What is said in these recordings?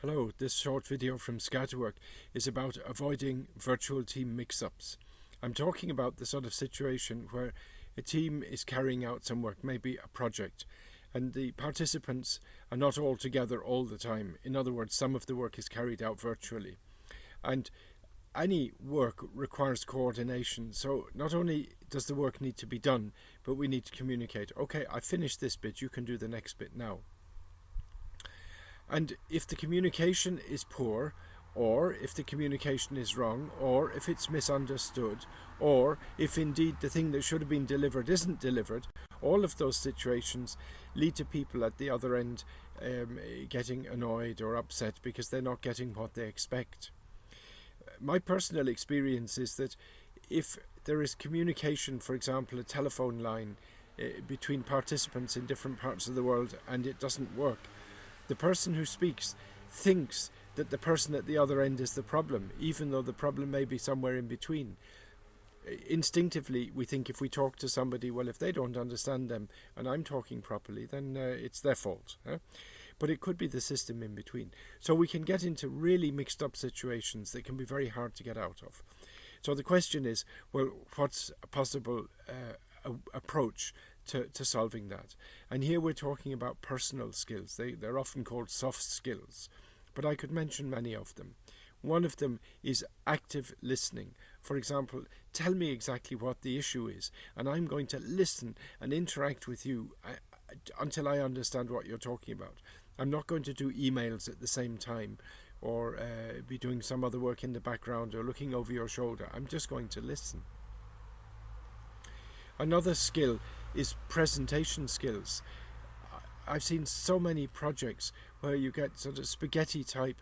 Hello, this short video from Scatterwork is about avoiding virtual team mix-ups. I'm talking about the sort of situation where a team is carrying out some work, maybe a project, and the participants are not all together all the time. In other words, some of the work is carried out virtually. And any work requires coordination, so not only does the work need to be done, but we need to communicate. Okay, I finished this bit, you can do the next bit now. And if the communication is poor, or if the communication is wrong, or if it's misunderstood, or if indeed the thing that should have been delivered isn't delivered, all of those situations lead to people at the other end getting annoyed or upset because they're not getting what they expect. My personal experience is that if there is communication, for example, a telephone line between participants in different parts of the world, and it doesn't work, the person who speaks thinks that the person at the other end is the problem, even though the problem may be somewhere in between. Instinctively, we think if we talk to somebody, well, if they don't understand them and I'm talking properly, then it's their fault. But it could be the system in between. So we can get into really mixed up situations that can be very hard to get out of. So the question is, well, what's a possible approach to solving that? And here we're talking about personal skills. They're often called soft skills, but I could mention many of them. One of them is active listening. For example, tell me exactly what the issue is, and I'm going to listen and interact with you until I understand what you're talking about. I'm not going to do emails at the same time or be doing some other work in the background or looking over your shoulder. I'm just going to listen. Another skill is presentation skills. I've seen so many projects where you get sort of spaghetti type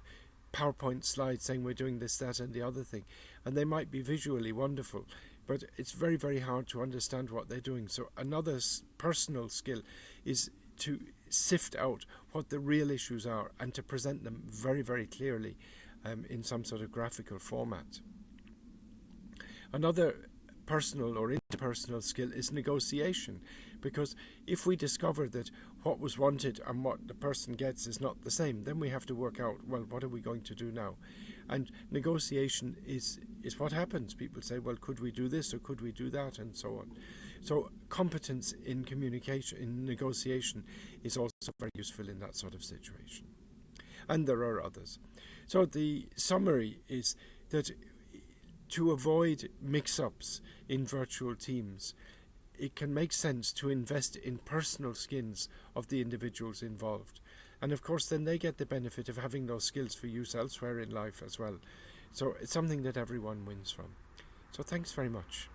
PowerPoint slides saying we're doing this, that and the other thing, and they might be visually wonderful, but it's very, very hard to understand what they're doing. So another personal skill is to sift out what the real issues are and to present them very, very clearly in some sort of graphical format. Another personal or interpersonal skill is negotiation, because if we discover that what was wanted and what the person gets is not the same, then we have to work out, well, what are we going to do now? And negotiation is what happens. People say, well, could we do this or could we do that, and so on. So competence in communication, in negotiation, is also very useful in that sort of situation. And there are others. So the summary is that to avoid mix-ups in virtual teams, it can make sense to invest in personal skills of the individuals involved. And of course, then they get the benefit of having those skills for use elsewhere in life as well. So it's something that everyone wins from. So thanks very much.